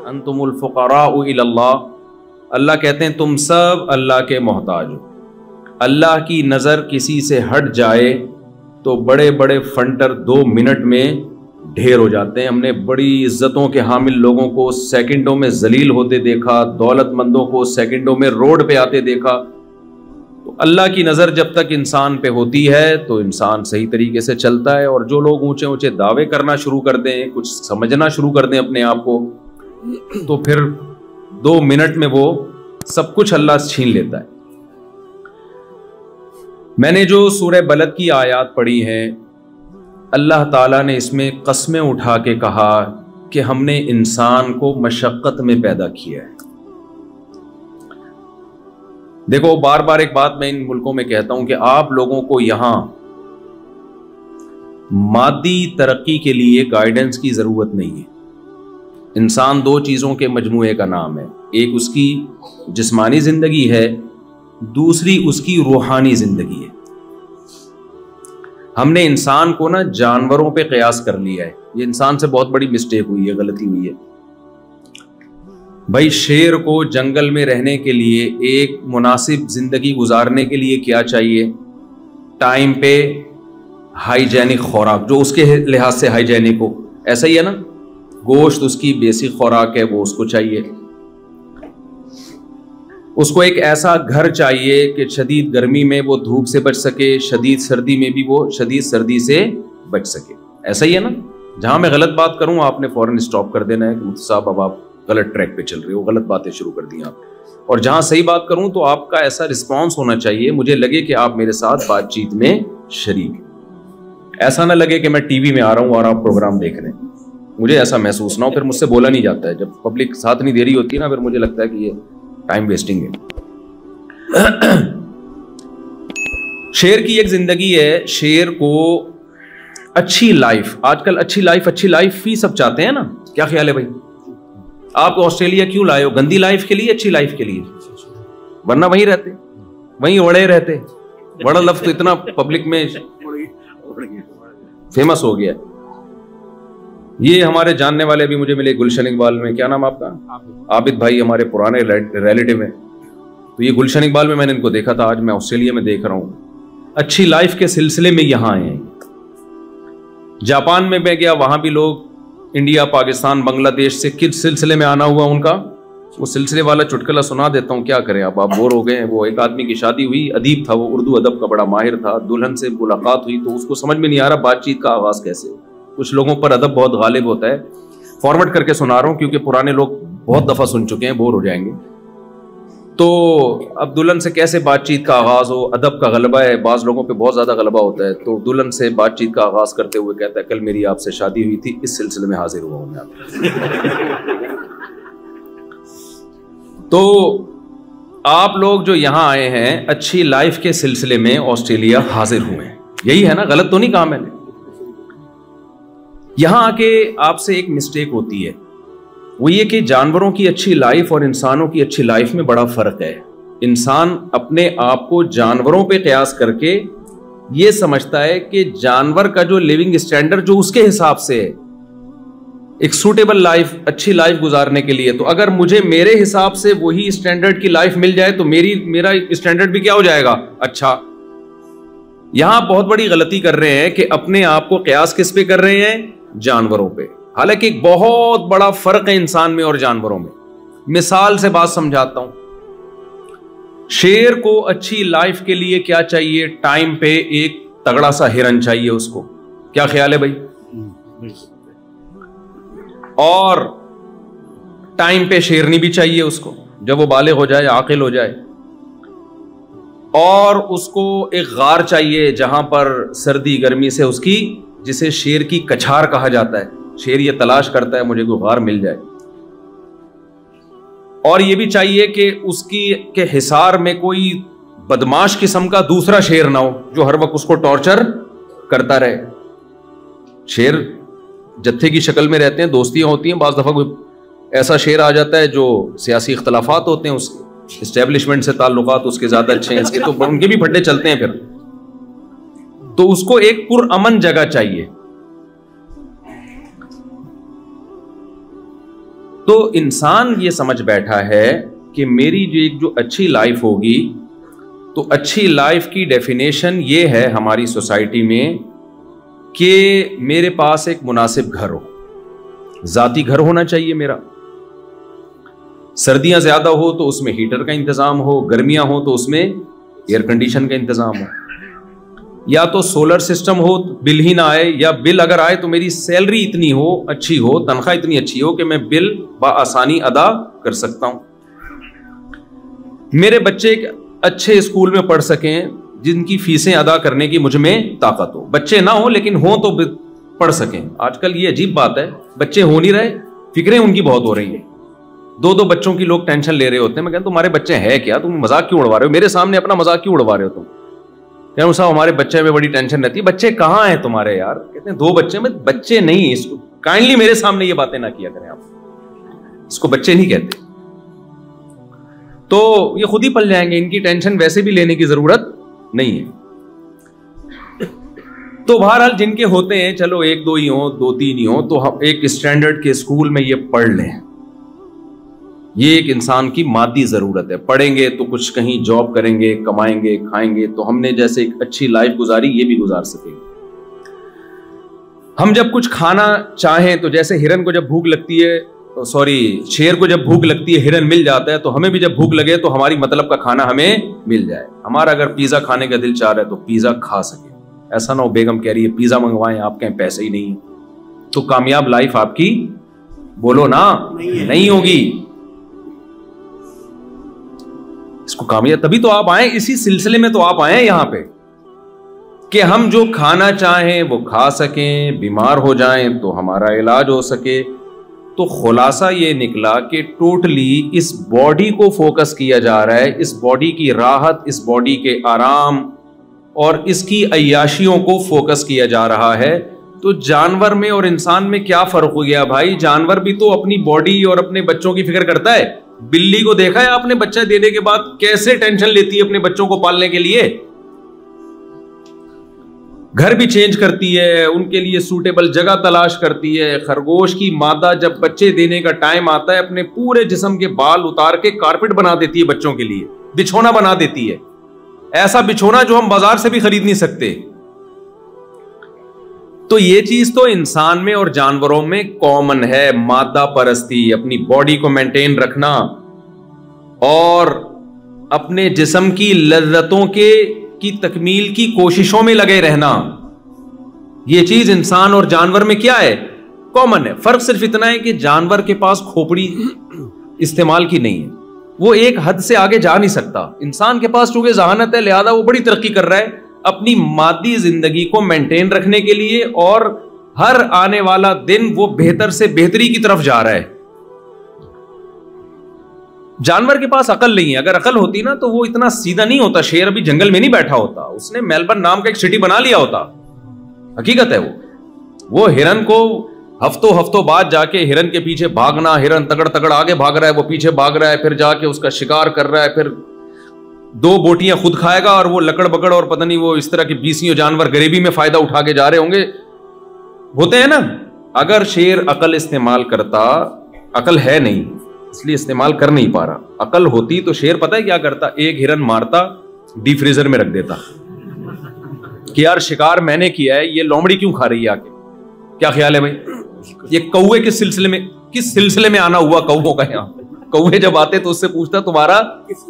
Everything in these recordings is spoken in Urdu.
انتم الفقراء الی اللہ، اللہ کہتے ہیں تم سب اللہ کے محتاج ہو. اللہ کی نظر کسی سے ہٹ جائے تو بڑے بڑے فنٹر 2 منٹ میں ڈھیر ہو جاتے ہیں. ہم نے بڑی عزتوں کے حامل لوگوں کو سیکنڈوں میں ذلیل ہوتے دیکھا، دولت مندوں کو سیکنڈوں میں روڈ پہ آتے دیکھا. تو اللہ کی نظر جب تک انسان پہ ہوتی ہے تو انسان صحیح طریقے سے چلتا ہے. اور جو لوگ اونچے اونچے دعوے کرنا شروع کر دیں، کچھ سمجھنا شروع کر دیں اپنے آپ کو، تو پھر 2 منٹ میں وہ سب کچھ اللہ سے چھین لیتا ہے. میں نے جو سورہ بلد کی آیات پڑھی ہیں، اللہ تعالیٰ نے اس میں قسمیں اٹھا کے کہا کہ ہم نے انسان کو مشقت میں پیدا کیا ہے. دیکھو بار بار ایک بات میں ان ملکوں میں کہتا ہوں کہ آپ لوگوں کو یہاں مادی ترقی کے لیے گائیڈنس کی ضرورت نہیں ہے. انسان 2 چیزوں کے مجموعے کا نام ہے، ایک اس کی جسمانی زندگی ہے، دوسری اس کی روحانی زندگی ہے. ہم نے انسان کو نا جانوروں پہ قیاس کر لیا ہے. یہ انسان سے بہت بڑی مسٹیک ہوئی ہے، غلطی ہوئی ہے. بھائی شیر کو جنگل میں رہنے کے لیے، ایک مناسب زندگی گزارنے کے لیے کیا چاہیے؟ ٹائم پہ ہائیجینک خوراک، جو اس کے لحاظ سے ہائیجینک ہو. ایسا ہی ہے نا، گوشت اس کی بیسک خوراک ہے، وہ اس کو چاہیے. اس کو ایک ایسا گھر چاہیے کہ شدید گرمی میں وہ دھوپ سے بچ سکے، شدید سردی میں بھی وہ شدید سردی سے بچ سکے. ایسا ہی ہے نا. جہاں میں غلط بات کروں آپ نے فوراً اسٹاپ کر دینا ہے کہ مفتی صاحب اب آپ غلط ٹریک پہ چل رہے ہو، غلط باتیں شروع کر دی آپ. اور جہاں صحیح بات کروں تو آپ کا ایسا رسپانس ہونا چاہیے، مجھے لگے کہ آپ میرے ساتھ بات چیت میں شریک ہیں. ایسا نہ لگے کہ میں ٹی وی میں آ رہا ہوں اور آپ پروگرام دیکھ رہے ہیں. مجھے ایسا محسوس نہ ہو، پھر مجھ سے بولا نہیں جاتا ہے. جب پبلک ساتھ نہیں دے رہی ہوتی ہے نا، پھر مجھے لگتا ہے کہ یہ ٹائم ویسٹنگ ہے. شیر کی ایک زندگی ہے. شیر کو اچھی لائف، آج کل اچھی لائف فی سب چاہتے ہیں نا. کیا خیال ہے بھائی؟ آپ آسٹریلیا کیوں لائے ہو؟ گندی لائف کے لیے، اچھی لائف کے لیے؟ ورنہ وہیں رہتے، وہیں اڑے رہتے. بڑا لفظ تو اتنا پبلک میں فیمس ہو گیا. یہ ہمارے جاننے والے بھی مجھے ملے گلشن اقبال میں. کیا نام آپ کا؟ عابد بھائی، ہمارے پرانے ریلیٹیو ہیں. تو یہ گلشن اقبال میں نے ان کو دیکھا تھا، آج میں آسٹریلیا میں دیکھ رہا ہوں. اچھی لائف کے سلسلے میں یہاں آئے ہیں. جاپان میں گیا، وہاں بھی لوگ انڈیا، پاکستان، بنگلہ دیش سے کس سلسلے میں آنا ہوا ان کا، وہ سلسلے والا چٹکلا سنا دیتا ہوں. کیا کریں آپ بور ہو گئے ہیں. وہ ایک آدمی کی شادی ہوئی، ادیب تھا، وہ اردو ادب کا بڑا ماہر تھا. دلہن سے ملاقات ہوئی تو اس کو سمجھ میں نہیں آ رہا بات چیت کا آغاز کیسے ہو. کچھ لوگوں پر ادب بہت غالب ہوتا ہے. فارورڈ کر کے سنا رہا ہوں کیونکہ پرانے لوگ بہت دفعہ سن چکے ہیں، بور ہو جائیں گے. تو اب دلہن سے کیسے بات چیت کا آغاز ہو، ادب کا غلبہ ہے، بعض لوگوں پہ بہت زیادہ غلبہ ہوتا ہے. تو دلہن سے بات چیت کا آغاز کرتے ہوئے کہتا ہے کل میری آپ سے شادی ہوئی تھی، اس سلسلے میں حاضر ہوا ہوں میں آپ. تو آپ لوگ جو یہاں آئے ہیں اچھی لائف کے سلسلے میں آسٹریلیا حاضر ہوئے ہیں. یہی ہے نا، غلط تو نہیں کہا میں نے. یہاں آ کے آپ سے ایک مسٹیک ہوتی ہے، وہ یہ کہ جانوروں کی اچھی لائف اور انسانوں کی اچھی لائف میں بڑا فرق ہے. انسان اپنے آپ کو جانوروں پہ قیاس کر کے یہ سمجھتا ہے کہ جانور کا جو لیونگ اسٹینڈرڈ جو اس کے حساب سے ہے، ایک سوٹیبل لائف، اچھی لائف گزارنے کے لیے، تو اگر مجھے میرے حساب سے وہی اسٹینڈرڈ کی لائف مل جائے تو میرا اسٹینڈرڈ بھی کیا ہو جائے گا؟ اچھا. یہاں بہت بڑی غلطی کر رہے ہیں کہ اپنے آپ کو قیاس کس پہ کر رہے ہیں؟ جانوروں پہ. حالانکہ ایک بہت بڑا فرق ہے انسان میں اور جانوروں میں. مثال سے بات سمجھاتا ہوں. شیر کو اچھی لائف کے لیے کیا چاہیے؟ ٹائم پہ ایک تگڑا سا ہرن چاہیے اس کو. کیا خیال ہے بھائی؟ اور ٹائم پہ شیرنی بھی چاہیے اس کو جب وہ بالغ ہو جائے، عاقل ہو جائے. اور اس کو ایک غار چاہیے جہاں پر سردی گرمی سے اس کی، جسے شیر کی کچھار کہا جاتا ہے. شیر یہ تلاش کرتا ہے مجھے کوئی غار مل جائے. اور یہ بھی چاہیے کہ اس کی کے حصار میں کوئی بدماش قسم کا دوسرا شیر نہ ہو جو ہر وقت اس کو ٹارچر کرتا رہے. شیر جتھے کی شکل میں رہتے ہیں، دوستیاں ہوتی ہیں. بعض دفعہ کوئی ایسا شیر آ جاتا ہے جو سیاسی اختلافات ہوتے ہیں، اس اسٹیبلشمنٹ سے تعلقات اس کے زیادہ اچھے ہیں، اس کے تو ان کے بھی پھڈے چلتے ہیں پھر. تو اس کو ایک پرامن جگہ چاہیے. تو انسان یہ سمجھ بیٹھا ہے کہ میری جو اچھی لائف ہوگی، تو اچھی لائف کی ڈیفینیشن یہ ہے ہماری سوسائٹی میں کہ میرے پاس ایک مناسب گھر ہو، ذاتی گھر ہونا چاہیے میرا، سردیاں زیادہ ہو تو اس میں ہیٹر کا انتظام ہو، گرمیاں ہو تو اس میں ایئر کنڈیشن کا انتظام ہو، یا تو سولر سسٹم ہو بل ہی نہ آئے، یا بل اگر آئے تو میری سیلری اتنی ہو، اچھی ہو، تنخواہ اتنی اچھی ہو کہ میں بل بآسانی ادا کر سکتا ہوں، میرے بچے اچھے اسکول میں پڑھ سکیں جن کی فیسیں ادا کرنے کی مجھ میں طاقت ہو، بچے نہ ہوں لیکن ہوں تو پڑھ سکیں۔ آج کل یہ عجیب بات ہے، بچے ہو نہیں رہے، فکریں ان کی بہت ہو رہی ہیں، دو بچوں کی لوگ ٹینشن لے رہے ہوتے ہیں۔ میں کہتا ہوں تمہارے بچے ہیں کیا؟ تم مذاق کیوں اڑوا رہے ہو؟ میرے سامنے اپنا مذاق کیوں اڑوا رہے ہو تم؟ کہ صاحب ہمارے بچے میں بڑی ٹینشن رہتی ہے۔ بچے کہاں ہیں تمہارے یار؟ کہتے ہیں 2 بچے۔ میں بچے نہیں، اس کو کائنڈلی میرے سامنے یہ باتیں نہ کیا کریں آپ، اس کو بچے نہیں کہتے، تو یہ خود ہی پل جائیں گے، ان کی ٹینشن ویسے بھی لینے کی ضرورت نہیں ہے۔ تو بہرحال جن کے ہوتے ہیں، چلو 1-2 ہی ہوں، 2-3 ہی ہوں، تو ہم ایک اسٹینڈرڈ کے اسکول میں یہ پڑھ لیں، یہ ایک انسان کی مادی ضرورت ہے۔ پڑھیں گے تو کچھ کہیں جاب کریں گے، کمائیں گے، کھائیں گے، تو ہم نے جیسے ایک اچھی لائف گزاری یہ بھی گزار سکیں گے۔ ہم جب کچھ کھانا چاہیں تو جیسے ہرن کو جب بھوک لگتی ہے، شیر کو جب بھوک لگتی ہے ہرن مل جاتا ہے، تو ہمیں بھی جب بھوک لگے تو ہماری مطلب کا کھانا ہمیں مل جائے۔ ہمارا اگر پیزا کھانے کا دل چاہ رہا ہے تو پیزا کھا سکے، ایسا نہ ہو بیگم کہہ رہی ہے پیزا منگوائیں، آپ کہیں پیسے ہی نہیں، تو کامیاب لائف آپ کی بولو نا نہیں ہوگی۔ اس کو کامیاب تبھی تو آپ آئیں، اسی سلسلے میں تو آپ آئیں یہاں پہ کہ ہم جو کھانا چاہیں وہ کھا سکیں، بیمار ہو جائیں تو ہمارا علاج ہو سکے۔ تو خلاصہ یہ نکلا کہ ٹوٹلی اس باڈی کو فوکس کیا جا رہا ہے، اس باڈی کی راحت، اس باڈی کے آرام اور اس کی عیاشیوں کو فوکس کیا جا رہا ہے۔ تو جانور میں اور انسان میں کیا فرق ہو گیا بھائی؟ جانور بھی تو اپنی باڈی اور اپنے بچوں کی فکر کرتا ہے۔ بلی کو دیکھا ہے آپ نے بچہ دینے کے بعد کیسے ٹینشن لیتی ہے اپنے بچوں کو پالنے کے لیے؟ گھر بھی چینج کرتی ہے، ان کے لیے سوٹیبل جگہ تلاش کرتی ہے۔ خرگوش کی مادہ جب بچے دینے کا ٹائم آتا ہے اپنے پورے جسم کے بال اتار کے کارپٹ بنا دیتی ہے بچوں کے لیے، بچھونا بنا دیتی ہے، ایسا بچھونا جو ہم بازار سے بھی خرید نہیں سکتے۔ تو یہ چیز تو انسان میں اور جانوروں میں کامن ہے، مادہ پرستی، اپنی باڈی کو مینٹین رکھنا اور اپنے جسم کی لذتوں کی تکمیل کی کوششوں میں لگے رہنا۔ یہ چیز انسان اور جانور میں کیا ہے؟ کامن ہے۔ فرق صرف اتنا ہے کہ جانور کے پاس کھوپڑی استعمال کی نہیں ہے، وہ ایک حد سے آگے جا نہیں سکتا۔ انسان کے پاس چونکہ ذہانت ہے، لہذا وہ بڑی ترقی کر رہا ہے اپنی مادی زندگی کو مینٹین رکھنے کے لیے، اور ہر آنے والا دن وہ بہتر سے بہتری کی طرف جا رہا ہے۔ جانور کے پاس عقل نہیں ہے، اگر عقل ہوتی نا تو وہ اتنا سیدھا نہیں ہوتا، شیر ابھی جنگل میں نہیں بیٹھا ہوتا، اس نے میلبرن نام کا ایک سٹی بنا لیا ہوتا۔ حقیقت ہے وہ ہرن کو ہفتوں بعد جا کے ہرن کے پیچھے بھاگنا، ہرن تگڑ آگے بھاگ رہا ہے، وہ پیچھے بھاگ رہا ہے، پھر جا کے اس کا شکار کر رہا ہے، پھر 2 بوٹیاں خود کھائے گا اور وہ لکڑ بکڑ اور پتہ نہیں وہ اس طرح کے 20 جانور غریبی میں فائدہ اٹھا کے جا رہے ہوں گے، ہوتے ہیں نا۔ اگر شیر عقل استعمال کرتا، عقل ہے نہیں اس لیے استعمال کر نہیں پا رہا، عقل ہوتی تو شیر پتہ ہے کیا کرتا؟ ایک ہرن مارتا، ڈیپ فریزر میں رکھ دیتا کہ یار شکار میں نے کیا ہے، یہ لومڑی کیوں کھا رہی ہے آکے؟ کیا خیال ہے بھائی؟ یہ کوے کس سلسلے میں آنا ہوا کووں کا؟ یہاں کوے جب آتے تو اس سے پوچھتا تمہارا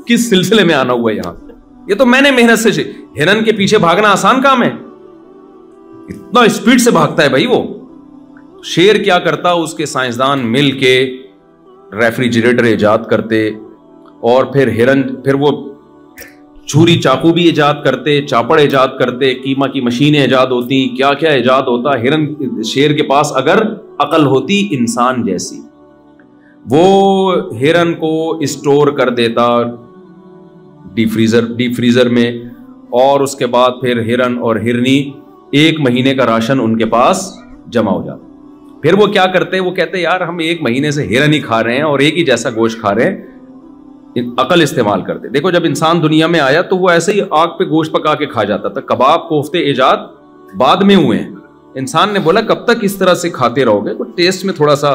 کس سلسلے میں آنا ہوا یہاں؟ یہ تو میں نے محنت سے ہرن کے پیچھے بھاگنا آسان کام ہے، اتنا اسپیڈ سے بھاگتا ہے بھائی وہ۔ شیر کیا کرتا؟ اس کے سائنسدان مل کے ریفریجریٹر ایجاد کرتے، اور پھر وہ چھری چاقو بھی ایجاد کرتے، چاپڑ ایجاد کرتے، قیمہ کی مشینیں ایجاد ہوتی، کیا کیا ایجاد ہوتا۔ شیر کے پاس اگر عقل ہوتی انسان جیسی، وہ ہرن کو اسٹور کر دیتا ڈیپ فریزر میں، اور اس کے بعد پھر ہرن اور ہرنی 1 مہینے کا راشن ان کے پاس جمع ہو جاتا۔ پھر وہ کیا کرتے؟ وہ کہتے یار ہم 1 مہینے سے ہرن ہی کھا رہے ہیں اور ایک ہی جیسا گوشت کھا رہے ہیں، عقل استعمال کرتے۔ دیکھو جب انسان دنیا میں آیا تو وہ ایسے ہی آگ پہ گوشت پکا کے کھا جاتا تھا، کباب کوفتے ایجاد بعد میں ہوئے ہیں۔ انسان نے بولا کب تک اس طرح سے کھاتے رہو گے، تو ٹیسٹ میں تھوڑا سا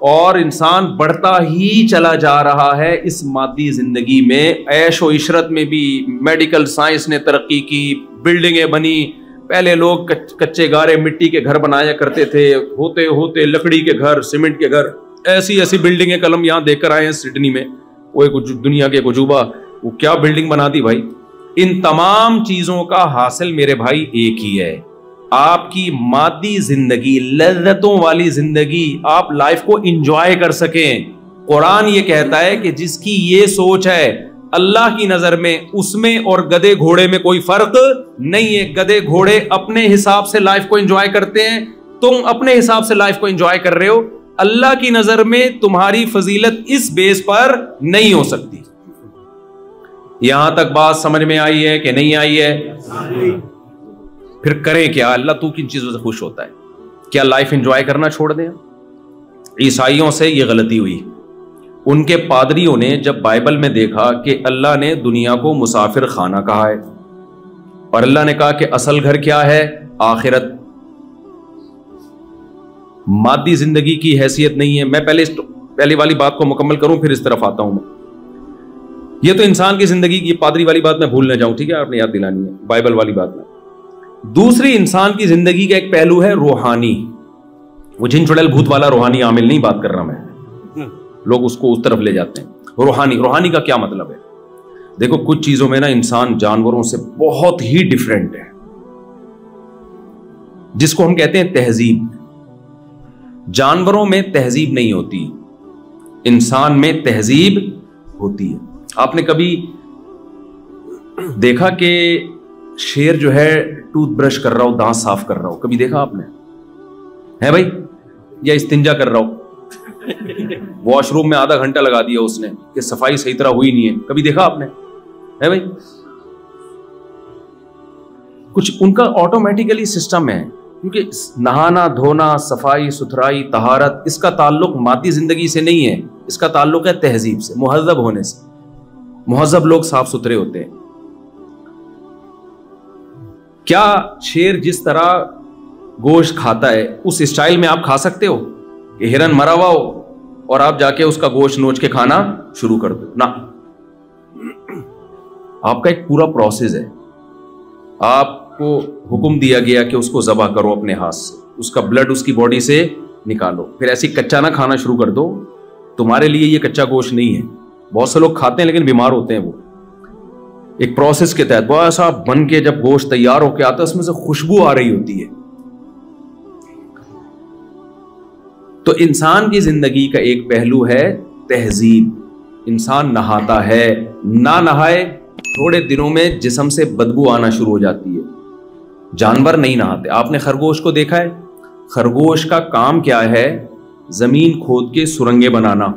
اور انسان بڑھتا ہی چلا جا رہا ہے اس مادی زندگی میں. عیش و عشرت میں بھی میڈیکل سائنس نے ترقی کی, بلڈنگیں بنی. پہلے لوگ کچے گارے مٹی کے گھر بنایا کرتے تھے, ہوتے ہوتے لکڑی کے گھر, سیمنٹ کے گھر, ایسی ایسی بلڈنگیں کلم یہاں دیکھ کر آئے ہیں سڈنی میں. وہ ایک دنیا کے عجوبہ, وہ کیا بلڈنگ بنا دی بھائی. ان تمام چیزوں کا حاصل میرے بھائی ایک ہی ہے, آپ کی مادی زندگی, لذتوں والی زندگی, آپ لائف کو انجوائے کر سکیں. قرآن یہ کہتا ہے کہ جس کی یہ سوچ ہے اللہ کی نظر میں اس میں اور گدھے گھوڑے میں کوئی فرق نہیں ہے. گدھے گھوڑے اپنے حساب سے لائف کو انجوائے کرتے ہیں, تم اپنے حساب سے لائف کو انجوائے کر رہے ہو. اللہ کی نظر میں تمہاری فضیلت اس بیس پر نہیں ہو سکتی. یہاں تک بات سمجھ میں آئی ہے کہ نہیں آئی ہے؟ پھر کریں کیا؟ اللہ تو کن چیزوں سے خوش ہوتا ہے؟ کیا لائف انجوائے کرنا چھوڑ دیں؟ عیسائیوں سے یہ غلطی ہوئی. ان کے پادریوں نے جب بائبل میں دیکھا کہ اللہ نے دنیا کو مسافر خانہ کہا ہے اور اللہ نے کہا کہ اصل گھر کیا ہے؟ آخرت. مادی زندگی کی حیثیت نہیں ہے. میں پہلی والی بات کو مکمل کروں پھر اس طرف آتا ہوں. میں یہ تو انسان کی زندگی کی پادری والی بات میں بھول نہ جاؤں, ٹھیک ہے, آپ نے یاد دلانی ہے بائبل والی بات میں. دوسری انسان کی زندگی کا ایک پہلو ہے روحانی. وہ جن چڑیل بھوت والا روحانی عامل نہیں بات کر رہا میں, لوگ اس کو اس طرف لے جاتے ہیں. روحانی کا کیا مطلب ہے؟ دیکھو کچھ چیزوں میں نا انسان جانوروں سے بہت ہی ڈیفرنٹ ہے, جس کو ہم کہتے ہیں تہذیب. جانوروں میں تہذیب نہیں ہوتی, انسان میں تہذیب ہوتی ہے. آپ نے کبھی دیکھا کہ شیر جو ہے ٹوتھ برش کر رہا ہو, دانت صاف کر رہا ہو؟ کبھی دیکھا آپ نے؟ ہے بھائی؟ یا استنجا کر رہا ہو, واش روم میں آدھا گھنٹہ لگا دیا اس نے کہ صفائی صحیح طرح ہوئی نہیں ہے, کبھی دیکھا آپ نے؟ ہے بھائی؟ کچھ ان کا آٹومیٹیکلی سسٹم ہے, کیونکہ نہانا دھونا, صفائی ستھرائی, طہارت, اس کا تعلق مادی زندگی سے نہیں ہے, اس کا تعلق ہے تہذیب سے, مہذب ہونے سے. مہذب لوگ صاف ستھرے ہوتے ہیں. کیا شیر جس طرح گوشت کھاتا ہے اس اسٹائل میں آپ کھا سکتے ہو کہ ہرن مرا ہوا ہو اور آپ جا کے اس کا گوشت نوچ کے کھانا شروع کر دو؟ نہ, آپ کا ایک پورا پروسیس ہے. آپ کو حکم دیا گیا کہ اس کو ذبح کرو اپنے ہاتھ سے, اس کا بلڈ اس کی باڈی سے نکالو, پھر ایسی کچا نہ کھانا شروع کر دو. تمہارے لیے یہ کچا گوشت نہیں ہے. بہت سے لوگ کھاتے ہیں لیکن بیمار ہوتے ہیں. وہ ایک پروسیس کے تحت بہت ایسا بن کے جب گوشت تیار ہو کے آتا ہے اس میں سے خوشبو آ رہی ہوتی ہے. تو انسان کی زندگی کا ایک پہلو ہے تہذیب. انسان نہاتا ہے, نہ نہائے تھوڑے دنوں میں جسم سے بدبو آنا شروع ہو جاتی ہے. جانور نہیں نہاتے. آپ نے خرگوش کو دیکھا ہے؟ خرگوش کا کام کیا ہے؟ زمین کھود کے سرنگیں بنانا.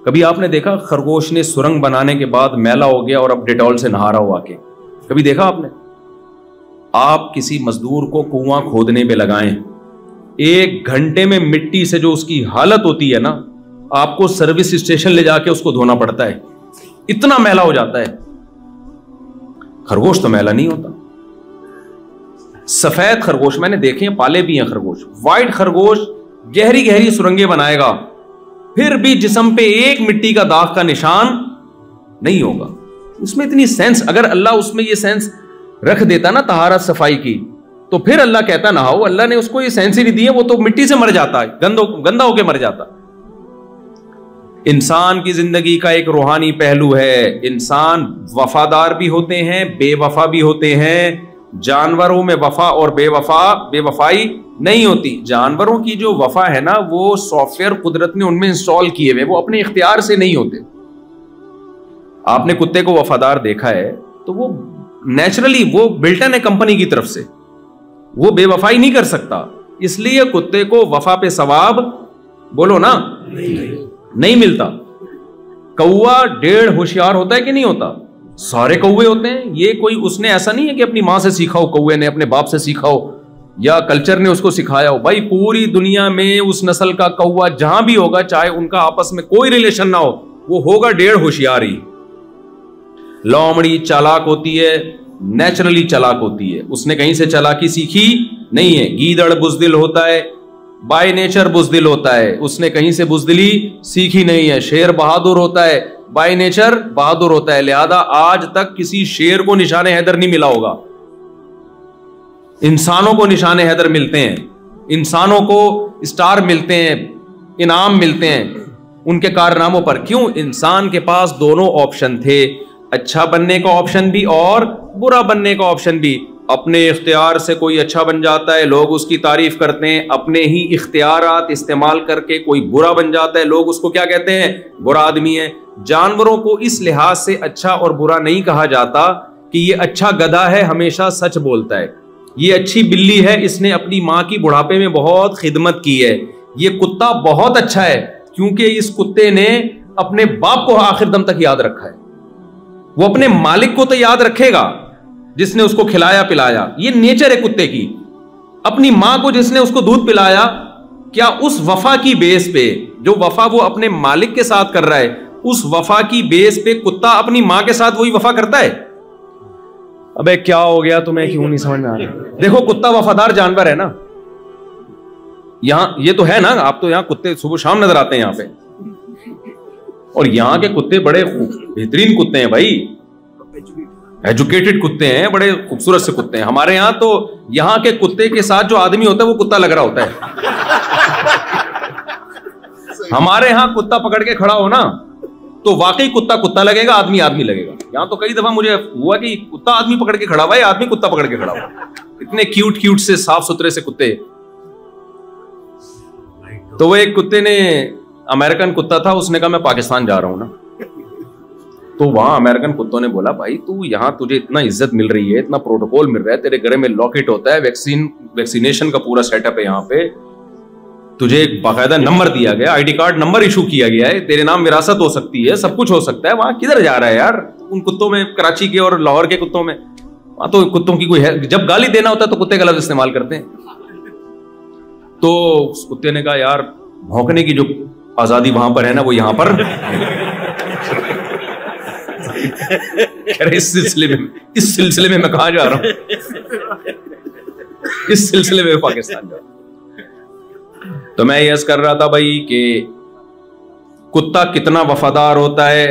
کبھی آپ نے دیکھا خرگوش نے سرنگ بنانے کے بعد میلا ہو گیا اور اب ڈیٹول سے نہا رہا ہو آ کے؟ کبھی دیکھا آپ نے؟ آپ کسی مزدور کو کنواں کھودنے پہ لگائیں, 1 گھنٹے میں مٹی سے جو اس کی حالت ہوتی ہے نا, آپ کو سروس اسٹیشن لے جا کے اس کو دھونا پڑتا ہے, اتنا میلا ہو جاتا ہے. خرگوش تو میلا نہیں ہوتا. سفید خرگوش میں نے دیکھے ہیں, پالے بھی ہیں خرگوش. وائٹ خرگوش گہری گہری سرنگیں بنائے گا, پھر بھی جسم پہ ایک مٹی کا داغ کا نشان نہیں ہوگا. اس میں اتنی سینس, اگر اللہ اس میں یہ سینس رکھ دیتا نا طہارت صفائی کی, تو پھر اللہ کہتا نہاؤ. اللہ نے اس کو یہ سینس ہی نہیں دی ہے, وہ تو مٹی سے مر جاتا ہے, گندا ہو کے مر جاتا. انسان کی زندگی کا ایک روحانی پہلو ہے. انسان وفادار بھی ہوتے ہیں, بے وفا بھی ہوتے ہیں. جانوروں میں وفا اور بے وفائی نہیں ہوتی. جانوروں کی جو وفا ہے نا, وہ سافٹ ویئر قدرت نے ان میں انسٹال کیے ہوئے, وہ اپنے اختیار سے نہیں ہوتے. آپ نے کتے کو وفادار دیکھا ہے تو وہ نیچرلی وہ بلٹن ہے کمپنی کی طرف سے, وہ بے وفائی نہیں کر سکتا. اس لیے کتے کو وفا پہ ثواب بولو نا نہیں ملتا. کوا 1.5 ہوشیار ہوتا ہے کہ نہیں ہوتا؟ سارے کوے ہوتے ہیں. یہ کوئی اس نے ایسا نہیں ہے کہ اپنی ماں سے سیکھا ہو, کوے نے اپنے باپ سے سیکھا ہو, یا کلچر نے اس کو سکھایا ہو. بھائی پوری دنیا میں اس نسل کا کوا جہاں بھی ہوگا, چاہے ان کا آپس میں کوئی ریلیشن نہ ہو, وہ ہوگا 1.5 ہوشیار ہی. لومڑی چالاک ہوتی ہے, نیچرلی چالاک ہوتی ہے, اس نے کہیں سے چالاکی سیکھی نہیں ہے. گیدڑ بزدل ہوتا ہے, بائی نیچر بزدل ہوتا ہے, اس نے کہیں سے بزدلی سیکھی نہیں ہے. شیر بہادر ہوتا ہے, بائی نیچر بہادر ہوتا ہے. لہذا آج تک کسی شیر کو نشان حیدر نہیں ملا ہوگا. انسانوں کو نشان حیدر ملتے ہیں, انسانوں کو اسٹار ملتے ہیں, انعام ملتے ہیں ان کے کارناموں پر. کیوں؟ انسان کے پاس دونوں آپشن تھے, اچھا بننے کا آپشن بھی اور برا بننے کا آپشن بھی. اپنے اختیار سے کوئی اچھا بن جاتا ہے, لوگ اس کی تعریف کرتے ہیں. اپنے ہی اختیارات استعمال کر کے کوئی برا بن جاتا ہے, لوگ اس کو کیا کہتے ہیں؟ برا آدمی ہے. جانوروں کو اس لحاظ سے اچھا اور برا نہیں کہا جاتا کہ یہ اچھا گدھا ہے, ہمیشہ سچ بولتا ہے. یہ اچھی بلی ہے, اس نے اپنی ماں کی بڑھاپے میں بہت خدمت کی ہے. یہ کتا بہت اچھا ہے کیونکہ اس کتے نے اپنے باپ کو آخر دم تک یاد رکھا ہے. وہ اپنے مالک کو تو یاد رکھے گا جس نے اس کو کھلایا پلایا. یہ نیچر ہے کتے کی. اپنی ماں کو جس نے اس کو دودھ پلایا, کیا اس وفا کی بیس پہ, جو وفا وہ اپنے مالک کے ساتھ کر رہا ہے, اس وفا کی بیس پہ کتا اپنی ماں کے ساتھ وہی وفا کرتا ہے؟ ابے کیا ہو گیا تمہیں, کیوں نہیں سمجھ میں آ رہا؟ دیکھو کتا وفادار جانور ہے نا. یہاں یہ تو ہے نا, آپ تو یہاں کتے صبح شام نظر آتے ہیں یہاں پہ, اور یہاں کے کتے بڑے بہترین کتے ہیں بھائی, ایجوکیٹڈ کتے ہیں, بڑے خوبصورت سے کتے ہیں. ہمارے یہاں تو یہاں کے کتے کے ساتھ جو آدمی ہوتا ہے وہ کتا لگ رہا ہوتا ہے. ہمارے یہاں کتا پکڑ کے کھڑا ہو نا تو واقعی کتا کتا لگے گا, آدمی آدمی لگے گا. یہاں تو کئی دفعہ مجھے ہوا کہ کتا آدمی پکڑ کے کھڑا ہوا ہے, آدمی کتا پکڑ کے کھڑا ہوا. اتنے کیوٹ کیوٹ سے صاف ستھرے سے کتے. تو وہ ایک کتے نے, امریکن کتا تھا, اس نے کہا میں پاکستان جا رہا ہوں نا. تو وہاں امریکن کتوں نے بولا بھائی تو یہاں تجھے اتنا عزت مل رہی ہے, اتنا پروٹوکول مل رہا ہے, تیرے گھر میں لاکٹ ہوتا ہے, ویکسینیشن کا پورا سیٹ اپ ہے یہاں پہ, تجھے ایک باقاعدہ نمبر دیا گیا, I D card number issue کیا گیا ہے, تیرے نام وراثت ہو سکتی ہے, سب کچھ ہو سکتا ہے. وہاں کدھر جا رہا ہے یار ان کتوں میں, کراچی کے اور لاہور کے کتوں میں؟ وہاں تو کتوں کی کوئی ہے, جب گالی دینا ہوتا ہے تو کتے کا لفظ استعمال کرتے ہیں. تو اس کتے نے کہا یار بھونکنے کی جو آزادی وہاں پر ہے نا وہ یہاں پر اس سلسلے میں میں کہاں جا رہا ہوں, اس سلسلے میں پاکستان جا رہا ہوں. تو میں یہ عرض کر رہا تھا بھائی کہ کتا کتنا وفادار ہوتا ہے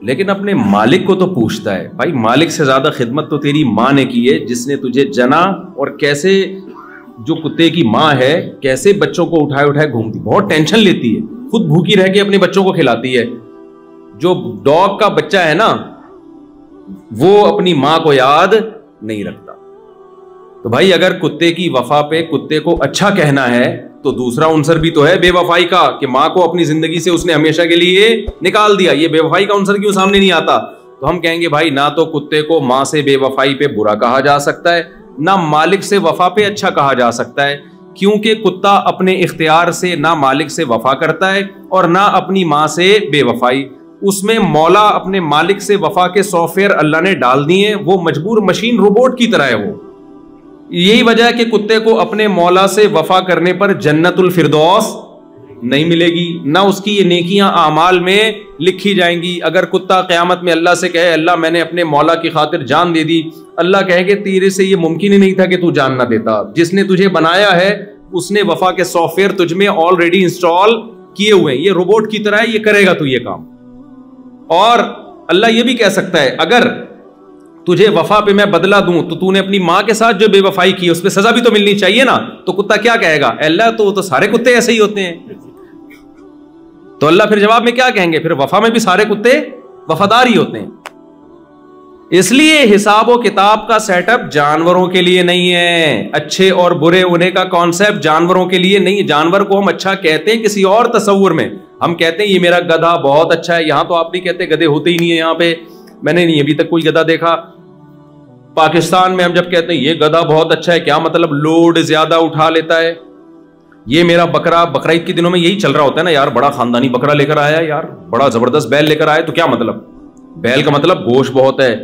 لیکن اپنے مالک کو تو پوچھتا ہے. بھائی مالک سے زیادہ خدمت تو تیری ماں نے کی ہے جس نے تجھے جنا, اور کیسے جو کتے کی ماں ہے کیسے بچوں کو اٹھائے اٹھائے گھومتی, بہت ٹینشن لیتی ہے, خود بھوکی رہ کے اپنے بچوں کو کھلاتی ہے. جو ڈاگ کا بچہ ہے نا وہ اپنی ماں کو یاد نہیں رکھتا. تو بھائی اگر کتے کی وفا پہ کتے کو اچھا کہنا ہے تو دوسرا عنصر بھی تو ہے بے وفائی کا, کہ ماں کو اپنی زندگی سے اس نے ہمیشہ کے لیے نکال دیا. یہ بے وفائی کا عنصر کیوں سامنے نہیں آتا؟ تو ہم کہیں گے بھائی نہ تو کتے کو ماں سے بے وفائی پہ برا کہا جا سکتا ہے, نہ مالک سے وفا پہ اچھا کہا جا سکتا ہے, کیونکہ کتا اپنے اختیار سے نہ مالک سے وفا کرتا ہے اور نہ اپنی ماں سے بے وفائی. اس میں مولا اپنے مالک سے وفا کے سافٹ ویئر اللہ نے ڈال دیے, وہ مجبور مشین روبوٹ کی طرح ہے. وہ یہی وجہ ہے کہ کتے کو اپنے مولا سے وفا کرنے پر جنت الفردوس نہیں ملے گی, نہ اس کی یہ نیکیاں اعمال میں لکھی جائیں گی. اگر کتا قیامت میں اللہ سے کہے اللہ میں نے اپنے مولا کی خاطر جان دے دی, اللہ کہے کہ تیرے سے یہ ممکن ہی نہیں تھا کہ تو جان نہ دیتا, جس نے تجھے بنایا ہے اس نے وفا کے سافٹ ویئر تجھ میں آلریڈی انسٹال کیے ہوئے ہیں, یہ روبوٹ کی طرح ہے, یہ کرے گا تو یہ کام. اور اللہ یہ بھی کہہ سکتا ہے اگر تجھے وفا پہ میں بدلہ دوں تو نے اپنی ماں کے ساتھ جو بے وفائی کی اس پہ سزا بھی تو ملنی چاہیے نا. تو کتا کیا کہے گا, اللہ تو سارے کتے ایسے ہی ہوتے ہیں. تو اللہ پھر جواب میں کیا کہیں گے, پھر وفا میں بھی سارے کتے وفادار ہی ہوتے ہیں. اس لیے حساب و کتاب کا سیٹ اپ جانوروں کے لیے نہیں ہے, اچھے اور برے ہونے کا کانسیپٹ جانوروں کے لیے نہیں ہے. جانور کو ہم اچھا کہتے ہیں کسی اور تصور میں, ہم کہتے ہیں یہ میرا گدھا بہت اچھا ہے. یہاں تو آپ نہیں کہتے, گدھے ہوتے ہی نہیں ہے یہاں پہ, میں نے نہیں ابھی تک کوئی گدھا دیکھا. پاکستان میں ہم جب کہتے ہیں یہ گدھا بہت اچھا ہے, کیا مطلب لوڈ زیادہ اٹھا لیتا ہے. یہ میرا بکرا, بقرعید کے دنوں میں یہی چل رہا ہوتا ہے نا یار, بڑا خاندانی بکرا لے کر آیا یار, بڑا زبردست بیل لے کر آیا. تو کیا مطلب, بیل کا مطلب گوشت بہت ہے,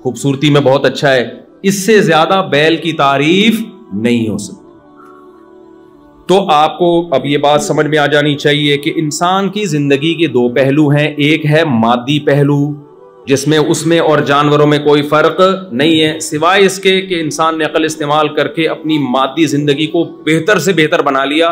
خوبصورتی میں بہت اچھا ہے. اس سے زیادہ بیل کی تعریف نہیں ہو سکتی. تو آپ کو اب یہ بات سمجھ میں آ جانی چاہیے کہ انسان کی زندگی کے دو پہلو ہیں. ایک ہے مادی پہلو جس میں اس میں اور جانوروں میں کوئی فرق نہیں ہے, سوائے اس کے کہ انسان نے عقل استعمال کر کے اپنی مادی زندگی کو بہتر سے بہتر بنا لیا.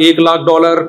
$1,00,000,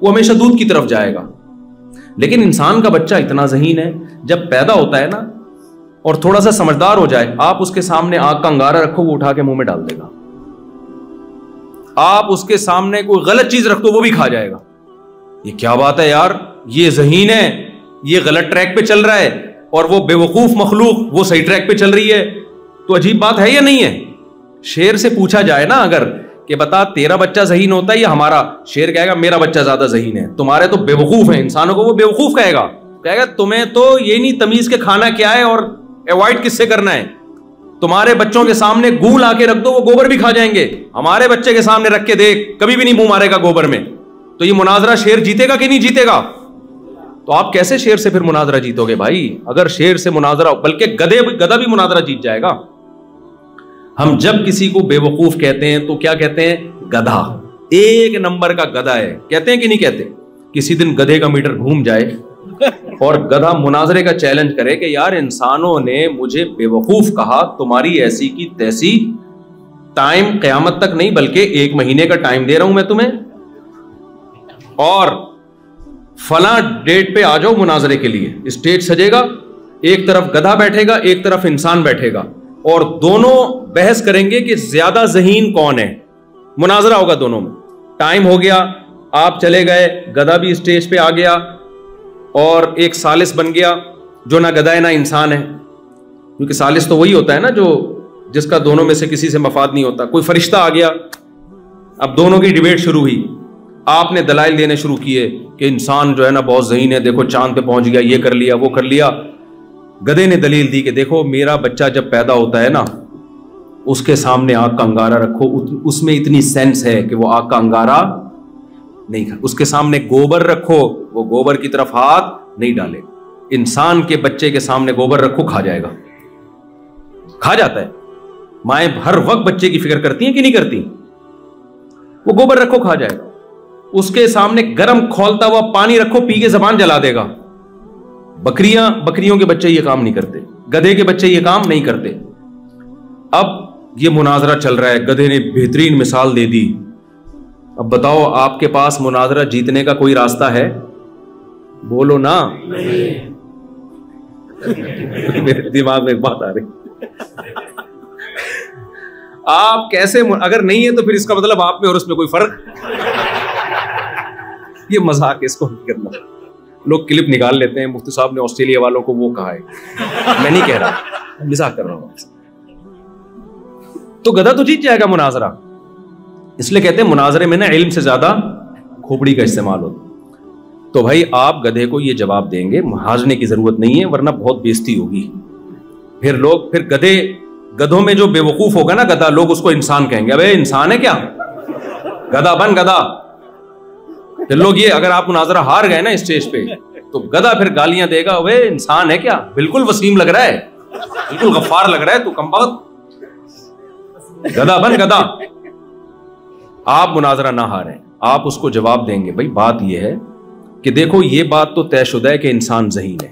وہ ہمیشہ دودھ کی طرف جائے گا. لیکن انسان کا بچہ اتنا ذہین ہے, جب پیدا ہوتا ہے نا اور تھوڑا سا سمجھدار ہو جائے, آپ اس کے سامنے آگ کا انگارہ رکھو, وہ اٹھا کے منہ میں ڈال دے گا. آپ اس کے سامنے کوئی غلط چیز رکھ دو, وہ بھی کھا جائے گا. یہ کیا بات ہے یار, یہ ذہین ہے, یہ غلط ٹریک پہ چل رہا ہے, اور وہ بے وقوف مخلوق وہ صحیح ٹریک پہ چل رہی ہے. تو عجیب بات ہے یا نہیں ہے؟ شیر سے پوچھا جائے نا اگر کہ بتا تیرا بچہ ذہین ہوتا ہے یا ہمارا, شیر کہے گا میرا بچہ زیادہ ذہین ہے, تمہارے تو بے وقوف ہیں. انسانوں کو وہ بے وقوف کہے گا تمہیں تو یہ نہیں تمیز کے کھانا کیا ہے اور ایوائڈ کس سے کرنا ہے. تمہارے بچوں کے سامنے گوں لا کے رکھ دو, وہ گوبر بھی کھا جائیں گے. ہمارے بچے کے سامنے رکھ کے دیکھ, کبھی بھی نہیں منہ مارے گا گوبر میں. تو یہ مناظرہ شیر جیتے گا کہ نہیں جیتے گا؟ تو آپ کیسے شیر سے پھر مناظرہ جیتو گے بھائی؟ اگر شیر سے مناظرہ, بلکہ گدھا بھی مناظرہ جیت جائے گا. ہم جب کسی کو بے وقوف کہتے ہیں تو کیا کہتے ہیں؟ گدھا. ایک نمبر کا گدھا ہے, کہتے ہیں کہ نہیں کہتے؟ کسی دن گدھے کا میٹر گھوم جائے اور گدھا مناظرے کا چیلنج کرے کہ یار انسانوں نے مجھے بے وقوف کہا, تمہاری ایسی کی تیسی, ٹائم قیامت تک نہیں بلکہ 1 مہینے کا ٹائم دے رہا ہوں میں تمہیں, اور فلاں ڈیٹ پہ آ جاؤ مناظرے کے لیے. اسٹیج سجے گا, ایک طرف گدھا بیٹھے گا, ایک طرف انسان بیٹھے گا, اور دونوں بحث کریں گے کہ زیادہ ذہین کون ہے. مناظرہ ہوگا دونوں میں. ٹائم ہو گیا, آپ چلے گئے, گدھا بھی اسٹیج پہ آ گیا اور ایک ثالث بن گیا جو نہ گدھا ہے نہ انسان ہے, کیونکہ ثالث تو وہی ہوتا ہے نا جو جس کا دونوں میں سے کسی سے مفاد نہیں ہوتا. کوئی فرشتہ آ گیا, اب دونوں کی ڈیبیٹ شروع ہوئی. آپ نے دلائل دینے شروع کیے کہ انسان جو ہے نا بہت ذہین ہے, دیکھو چاند پہ پہنچ گیا, یہ کر لیا وہ کر لیا. گدھے نے دلیل دی کہ دیکھو میرا بچہ جب پیدا ہوتا ہے نا, اس کے سامنے آگ کا انگارہ رکھو, اس میں اتنی سینس ہے کہ وہ آگ کا انگارہ نہیں کھا. اس کے سامنے گوبر رکھو, وہ گوبر کی طرف ہاتھ نہیں ڈالے. انسان کے بچے کے سامنے گوبر رکھو, کھا جائے گا, کھا جاتا ہے. مائیں ہر وقت بچے کی فکر کرتی ہیں کہ نہیں کرتی؟ وہ گوبر رکھو, کھا جائے گا. اس کے سامنے گرم کھولتا ہوا پانی رکھو, پی کے زبان جلا دے گا. بکریوں کے بچے یہ کام نہیں کرتے, گدھے کے بچے یہ کام نہیں کرتے. اب یہ مناظرہ چل رہا ہے, گدھے نے بہترین مثال دے دی. اب بتاؤ آپ کے پاس مناظرہ جیتنے کا کوئی راستہ ہے؟ بولو نا. میرے دماغ میں ایک بات آ رہی, آپ کیسے, اگر نہیں ہے تو پھر اس کا مطلب آپ میں اور اس میں کوئی فرق. یہ مذاق ہے, اس کو نہیں کرنا. لوگ کلپ نکال لیتے ہیں, مفتی صاحب نے آسٹریلیا والوں کو وہ کہا ہے, میں نہیں کہہ رہا, مذاق کر رہا ہوں. تو گدھا تو جیت جائے گا مناظرہ. اس لیے کہتے ہیں مناظرے میں نا علم سے زیادہ کھوپڑی کا استعمال ہوتا. تو بھائی آپ گدھے کو یہ جواب دیں گے, ہارنے کی ضرورت نہیں ہے ورنہ بہت بےزتی ہوگی. پھر گدھوں میں جو بے وقوف ہوگا نا گدھا, لوگ اس کو انسان کہیں گے. ابے انسان ہے کیا, گدھا بن گدھا. پھر لوگ یہ, اگر آپ مناظرہ ہار گئے نا اسٹیج پہ تو گدھا پھر گالیاں دے گا, وہ انسان ہے کیا, بالکل وسیم لگ رہا ہے, بالکل غفار لگ رہا ہے, تو کم بخت, گدھا بن گدھا. آپ مناظرہ نہ ہاریں, آپ اس کو جواب دیں گے. بھائی بات یہ ہے کہ دیکھو یہ بات تو طے شدہ ہے کہ انسان ذہین ہے.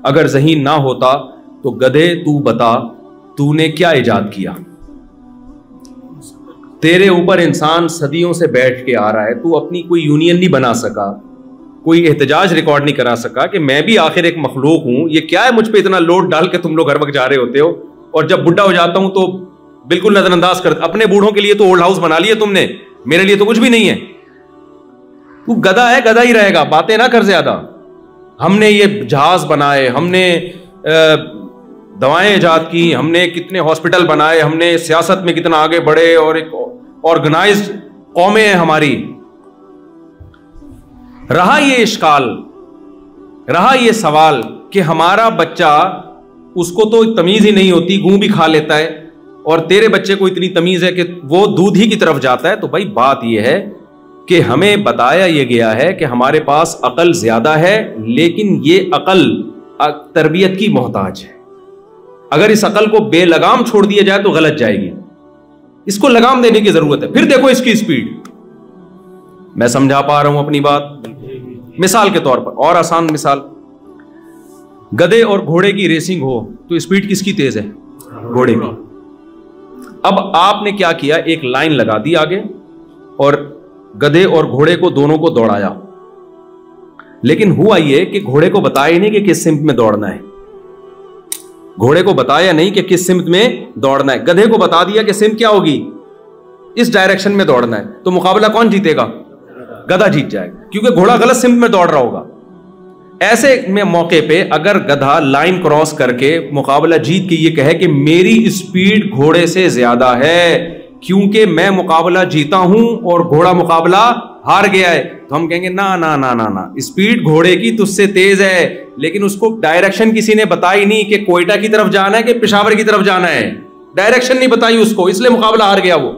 اگر ذہین نہ ہوتا تو گدھے تو بتا تو نے کیا ایجاد کیا؟ تیرے اوپر انسان صدیوں سے بیٹھ کے آ رہا ہے, تو اپنی کوئی یونین نہیں بنا سکا, کوئی احتجاج ریکارڈ نہیں کرا سکا کہ میں بھی آخر ایک مخلوق ہوں, یہ کیا ہے مجھ پہ اتنا لوڈ ڈال کے تم لوگ ہر وقت جا رہے ہوتے ہو, اور جب بڈھا ہو جاتا ہوں تو بالکل نظر انداز کر. اپنے بوڑھوں کے لیے تو اولڈ ہاؤس بنا لیا تم نے, میرے لیے تو کچھ بھی نہیں ہے. تو گدھا ہے, گدھا ہی رہے گا, باتیں نہ کر زیادہ. ہم نے یہ جہاز بنائے, ہم نے دوائیں ایجاد کی, ہم نے کتنے ہاسپٹل بنائے, ہم نے سیاست میں کتنا آگے بڑھے, اور ایک آرگنائزڈ قومیں ہیں ہماری. رہا یہ اشکال, رہا یہ سوال کہ ہمارا بچہ, اس کو تو تمیز ہی نہیں ہوتی, گوں بھی کھا لیتا ہے, اور تیرے بچے کو اتنی تمیز ہے کہ وہ دودھ ہی کی طرف جاتا ہے. تو بھائی بات یہ ہے کہ ہمیں بتایا یہ گیا ہے کہ ہمارے پاس عقل زیادہ ہے, لیکن یہ عقل تربیت کی محتاج ہے. اگر اس عقل کو بے لگام چھوڑ دیا جائے تو غلط جائے گی. اس کو لگام دینے کی ضرورت ہے. پھر دیکھو اس کی اسپیڈ. میں سمجھا پا رہا ہوں اپنی بات؟ مثال کے طور پر, اور آسان مثال, گدھے اور گھوڑے کی ریسنگ ہو تو اسپیڈ کس کی تیز ہے؟ گھوڑے کی. اب آپ نے کیا کیا, ایک لائن لگا دی آگے, اور گدھے اور گھوڑے کو دونوں کو دوڑایا، لیکن ہوا یہ کہ گھوڑے کو بتایا نہیں کہ کس سمت میں دوڑنا ہے، گھوڑے کو بتایا نہیں کہ کس سمت میں دوڑنا ہے، گدھے کو بتا دیا کہ سمت کیا ہوگی، اس ڈائریکشن میں دوڑنا ہے، تو مقابلہ کون جیتے گا؟ گدھا جیت جائے گا، کیونکہ گھوڑا غلط سمت میں دوڑ رہا ہوگا۔ ایسے میں موقع پہ اگر گدھا لائن کراس کر کے مقابلہ جیت کے یہ کہے کہ میری اسپیڈ گھوڑے سے زیادہ ہے کیونکہ میں مقابلہ جیتا ہوں اور گھوڑا مقابلہ ہار گیا ہے، تو ہم کہیں گے نا نا نا نا نا، اسپیڈ گھوڑے کی تجھ سے تیز ہے، لیکن اس کو ڈائریکشن کسی نے بتائی نہیں کہ کوئٹہ کی طرف جانا ہے کہ پشاور کی طرف جانا ہے، ڈائریکشن نہیں بتائی اس کو، اس لیے مقابلہ ہار گیا وہ۔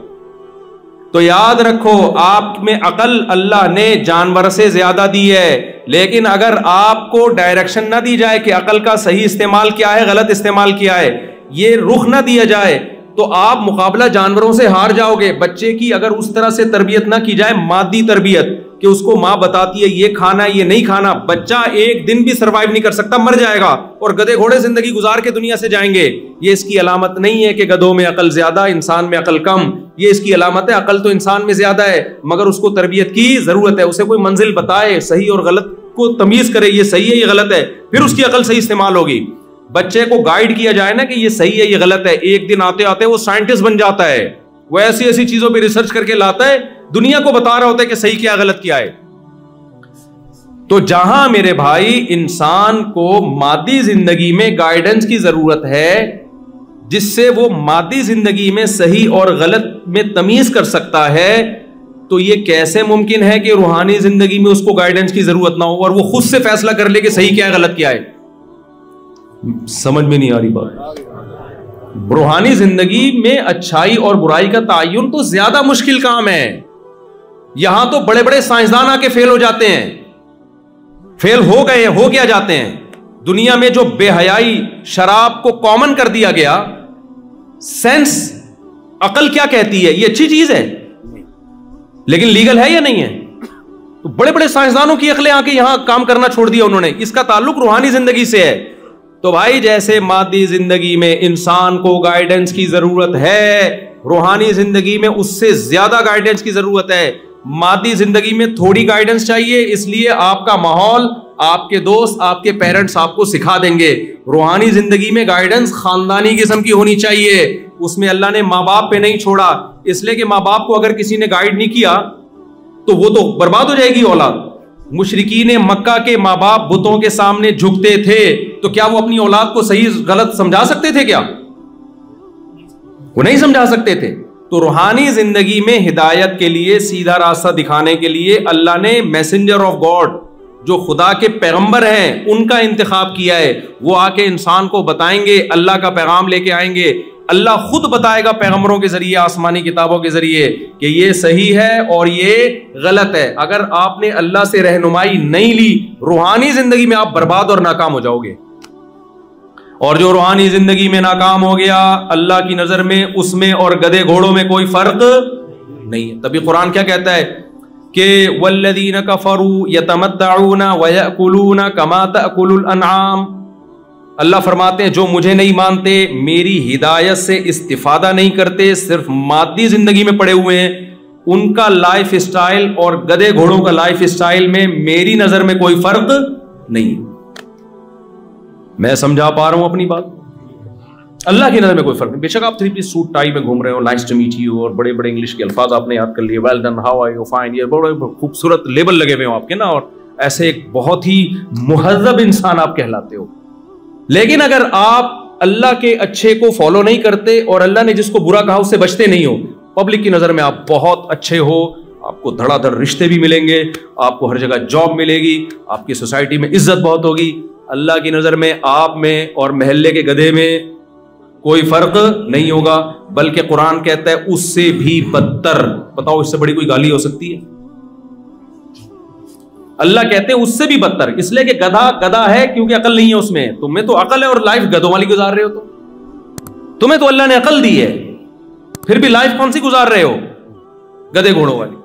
تو یاد رکھو آپ میں عقل اللہ نے جانور سے زیادہ دی ہے، لیکن اگر آپ کو ڈائریکشن نہ دی جائے کہ عقل کا صحیح استعمال کیا ہے، غلط استعمال کیا ہے، یہ رخ نہ دیا جائے تو آپ مقابلہ جانوروں سے ہار جاؤ گے۔ بچے کی اگر اس طرح سے تربیت نہ کی جائے، مادی تربیت، کہ اس کو ماں بتاتی ہے یہ کھانا ہے یہ نہیں کھانا، بچہ ایک دن بھی سروائیو نہیں کر سکتا، مر جائے گا، اور گدھے گھوڑے زندگی گزار کے دنیا سے جائیں گے۔ یہ اس کی علامت نہیں ہے کہ گدھوں میں عقل زیادہ انسان میں عقل کم، یہ اس کی علامت ہے عقل تو انسان میں زیادہ ہے، مگر اس کو تربیت کی ضرورت ہے، اسے کوئی منزل بتائے، صحیح اور غلط کو تمیز کرے، یہ صحیح ہے یہ غلط ہے، پھر اس کی عقل صحیح استعمال ہوگی۔ بچے کو گائیڈ کیا جائے نا کہ یہ صحیح ہے یہ غلط ہے، ایک دن آتے آتے وہ سائنٹسٹ بن جاتا ہے، وہ ایسی ایسی چیزوں پہ ریسرچ کر کے لاتا ہے، دنیا کو بتا رہا ہوتا ہے کہ صحیح کیا غلط کیا ہے۔ تو جہاں میرے بھائی انسان کو مادی زندگی میں گائیڈنس کی ضرورت ہے جس سے وہ مادی زندگی میں صحیح اور غلط میں تمیز کر سکتا ہے، تو یہ کیسے ممکن ہے کہ روحانی زندگی میں اس کو گائیڈنس کی ضرورت نہ ہو اور وہ خود سے فیصلہ کر لے کہ صحیح کیا ہے غلط کیا ہے؟ سمجھ میں نہیں آ رہی بات۔ روحانی زندگی میں اچھائی اور برائی کا تعین تو زیادہ مشکل کام ہے، یہاں تو بڑے بڑے سائنسدان آ کے فیل ہو جاتے ہیں، فیل ہو گئے ہو کیا جاتے ہیں۔ دنیا میں جو بے حیائی شراب کو کامن کر دیا گیا، سینس عقل کیا کہتی ہے یہ اچھی چیز ہے لیکن لیگل ہے یا نہیں ہے؟ تو بڑے بڑے سائنسدانوں کی عقلیں آ کے یہاں کام کرنا چھوڑ دیا انہوں نے، اس کا تعلق روحانی زندگی سے ہے۔ تو بھائی جیسے مادی زندگی میں انسان کو گائیڈنس کی ضرورت ہے، روحانی زندگی میں اس سے زیادہ گائیڈنس کی ضرورت ہے۔ مادی زندگی میں تھوڑی گائیڈنس چاہیے، اس لیے آپ کا ماحول، آپ کے دوست، آپ کے پیرنٹس آپ کو سکھا دیں گے۔ روحانی زندگی میں گائیڈنس خاندانی قسم کی ہونی چاہیے، اس میں اللہ نے ماں باپ پہ نہیں چھوڑا، اس لیے کہ ماں باپ کو اگر کسی نے گائیڈ نہیں کیا تو وہ تو برباد ہو جائے گی اولاد۔ مشرکین مکہ کے ماں باپ بتوں کے سامنے جھکتے تھے، تو کیا وہ اپنی اولاد کو صحیح غلط سمجھا سکتے تھے؟ کیا وہ نہیں سمجھا سکتے تھے؟ تو روحانی زندگی میں ہدایت کے لیے، سیدھا راستہ دکھانے کے لیے اللہ نے میسنجر آف گاڈ، جو خدا کے پیغمبر ہیں، ان کا انتخاب کیا ہے۔ وہ آ کے انسان کو بتائیں گے، اللہ کا پیغام لے کے آئیں گے، اللہ خود بتائے گا پیغمبروں کے ذریعے، آسمانی کتابوں کے ذریعے کہ یہ صحیح ہے اور یہ غلط ہے۔ اگر آپ نے اللہ سے رہنمائی نہیں لی، روحانی زندگی میں آپ برباد اور ناکام ہو جاؤ گے، اور جو روحانی زندگی میں ناکام ہو گیا، اللہ کی نظر میں اس میں اور گدھے گھوڑوں میں کوئی فرق نہیں ہے۔ تبھی قرآن کیا کہتا ہے کہ والذین کفروا یتمتعون ویأکلون کما تأکل الانعام، اللہ فرماتے ہیں جو مجھے نہیں مانتے، میری ہدایت سے استفادہ نہیں کرتے، صرف مادی زندگی میں پڑے ہوئے ہیں، ان کا لائف اسٹائل اور گدھے گھوڑوں کا لائف اسٹائل میں میری نظر میں کوئی فرق نہیں۔ میں سمجھا پا رہا ہوں اپنی بات؟ اللہ کی نظر میں کوئی فرق نہیں۔ بے شک آپ 3 پیس سوٹ ٹائی میں گھوم رہے ہو، نائس ٹو میٹ یو، اور بڑے بڑے انگلش کے الفاظ آپ نے یاد کر لیے، well done, how are you, fine, یہ بڑے خوبصورت لیبل لگے ہوئے ہوں آپ کے نا، اور ایسے ایک بہت ہی مہذب انسان آپ کہلاتے ہو۔ لیکن اگر آپ اللہ کے اچھے کو فالو نہیں کرتے اور اللہ نے جس کو برا کہا اس سے بچتے نہیں ہو، پبلک کی نظر میں آپ بہت اچھے ہو، آپ کو دھڑا دھڑ رشتے بھی ملیں گے، آپ کو ہر جگہ جاب ملے گی، آپ کی سوسائٹی میں عزت بہت ہوگی، اللہ کی نظر میں آپ میں اور محلے کے گدھے میں کوئی فرق نہیں ہوگا، بلکہ قرآن کہتا ہے اس سے بھی بدتر۔ بتاؤ اس سے بڑی کوئی گالی ہو سکتی ہے؟ اللہ کہتے ہیں اس سے بھی بدتر، اس لیے کہ گدھا گدھا ہے کیونکہ عقل نہیں ہے اس میں، تم میں تو عقل ہے اور لائف گدھوں والی گزار رہے ہو، تو تمہیں تو اللہ نے عقل دی ہے، پھر بھی لائف کون سی گزار رہے ہو؟ گدھے گھوڑوں والی۔